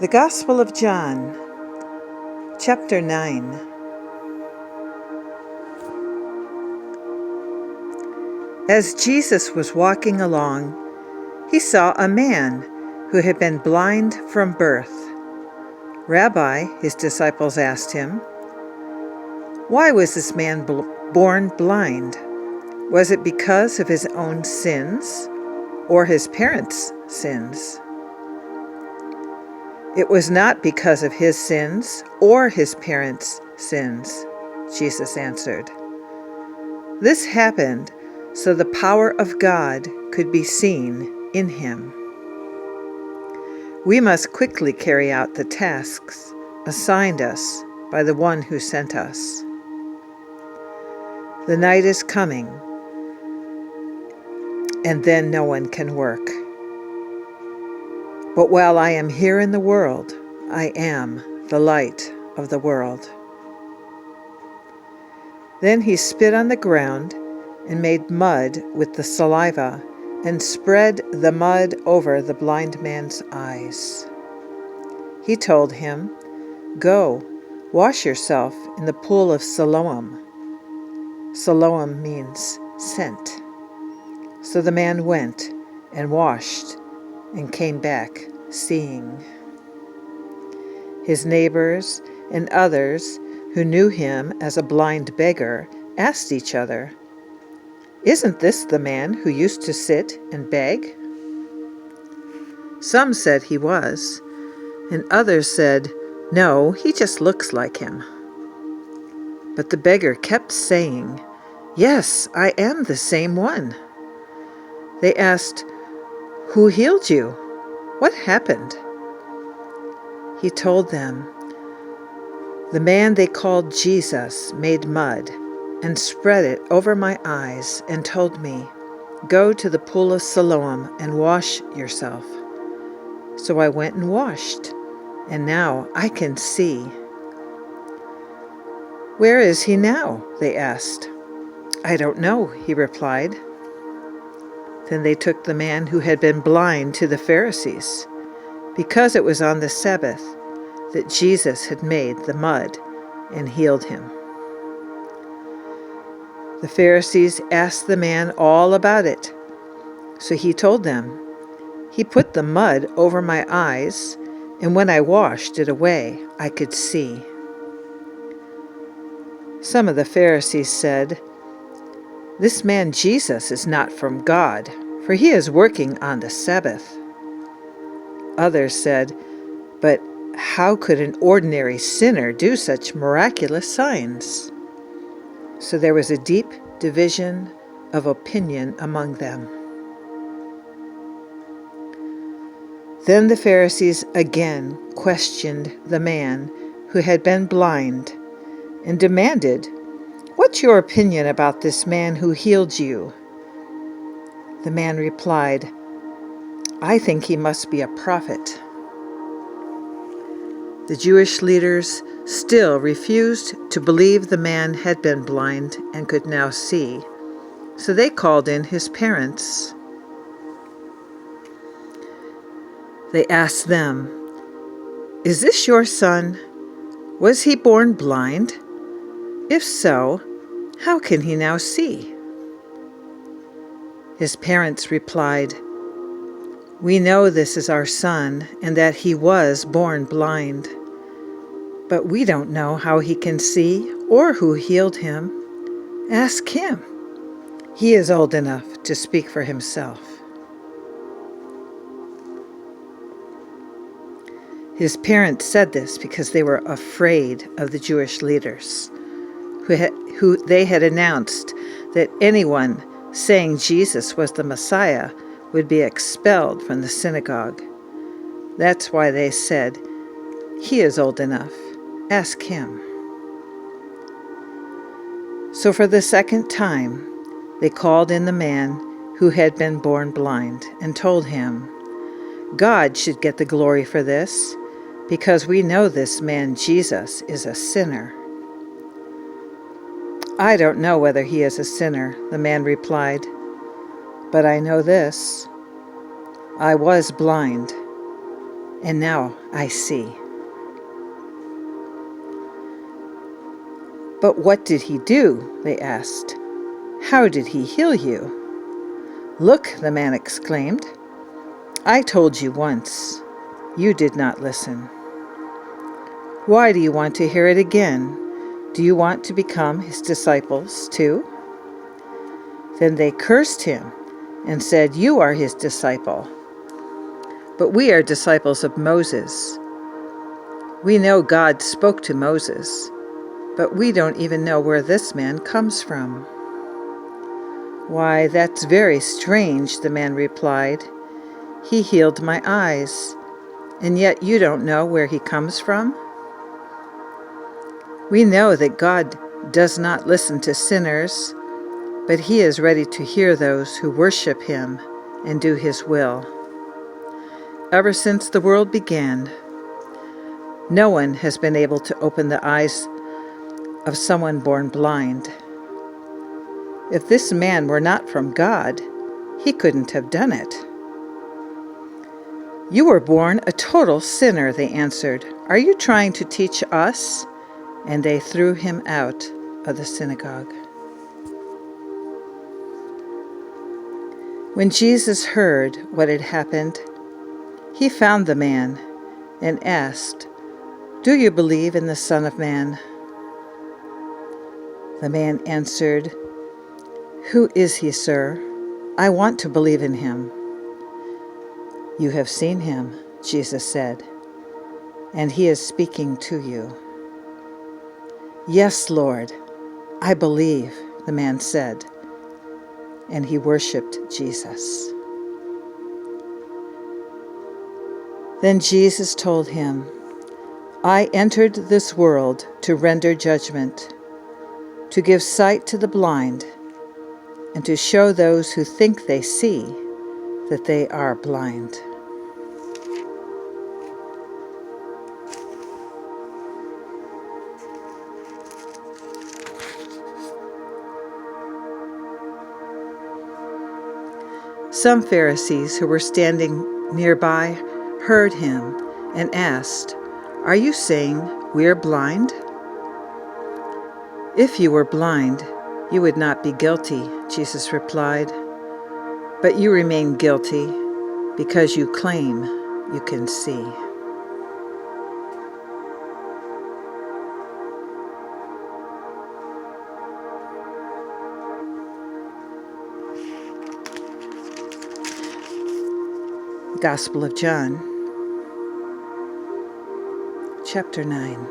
The Gospel of John, chapter 9. As Jesus was walking along, he saw a man who had been blind from birth. "Rabbi," his disciples asked him, "why was this man born blind? Was it because of his own sins or his parents' sins?" "It was not because of his sins or his parents' sins," Jesus answered. "This happened so the power of God could be seen in him. We must quickly carry out the tasks assigned us by the one who sent us. The night is coming, and then no one can work. But while I am here in the world, I am the light of the world." Then he spit on the ground and made mud with the saliva and spread the mud over the blind man's eyes. He told him, "Go, wash yourself in the pool of Siloam." Siloam means sent. So the man went and washed and came back seeing. His neighbors and others who knew him as a blind beggar asked each other, "Isn't this the man who used to sit and beg?" Some said he was, and others said, "No, he just looks like him." But the beggar kept saying, "Yes, I am the same one." They asked, "Who healed you? What happened?" He told them, "The man they called Jesus made mud and spread it over my eyes and told me, 'Go to the pool of Siloam and wash yourself.' So I went and washed, and now I can see." "Where is he now?" they asked. "I don't know," he replied. Then they took the man who had been blind to the Pharisees, because it was on the Sabbath that Jesus had made the mud and healed him. The Pharisees asked the man all about it. So he told them, "He put the mud over my eyes, and when I washed it away, I could see." Some of the Pharisees said, "This man Jesus is not from God, for he is working on the Sabbath." Others said, "But how could an ordinary sinner do such miraculous signs?" So there was a deep division of opinion among them. Then the Pharisees again questioned the man who had been blind and demanded, "What's your opinion about this man who healed you?" The man replied, "I think he must be a prophet." The Jewish leaders still refused to believe the man had been blind and could now see, so they called in his parents. They asked them, "Is this your son? Was he born blind? If so, how can he now see?" His parents replied, "We know this is our son and that he was born blind. But we don't know how he can see or who healed him. Ask him. He is old enough to speak for himself." His parents said this because they were afraid of the Jewish leaders, who they had announced that anyone saying Jesus was the Messiah would be expelled from the synagogue. That's why they said, "He is old enough. Ask him." So for the second time, they called in the man who had been born blind and told him, "God should get the glory for this, because we know this man Jesus is a sinner." "I don't know whether he is a sinner," the man replied, "but I know this. I was blind, and now I see." "But what did he do?" they asked. "How did he heal you?" "Look," the man exclaimed. "I told you once. You did not listen. Why do you want to hear it again? Do you want to become his disciples too?" Then they cursed him and said, "You are his disciple, but we are disciples of Moses. We know God spoke to Moses, but we don't even know where this man comes from." "Why, that's very strange," the man replied. "He healed my eyes, and yet you don't know where he comes from?" "We know that God does not listen to sinners, but he is ready to hear those who worship him and do his will. Ever since the world began, no one has been able to open the eyes of someone born blind. If this man were not from God, he couldn't have done it." "You were born a total sinner," they answered. "Are you trying to teach us?" And they threw him out of the synagogue. When Jesus heard what had happened, he found the man and asked, "Do you believe in the Son of Man?" The man answered, "Who is he, sir? I want to believe in him." "You have seen him," Jesus said, "and he is speaking to you." "Yes, Lord, I believe," the man said, and he worshiped Jesus. Then Jesus told him, "I entered this world to render judgment, to give sight to the blind, and to show those who think they see that they are blind." Some Pharisees who were standing nearby heard him and asked, "Are you saying we are blind?" "If you were blind, you would not be guilty," Jesus replied. "But you remain guilty because you claim you can see." Gospel of John, chapter 9.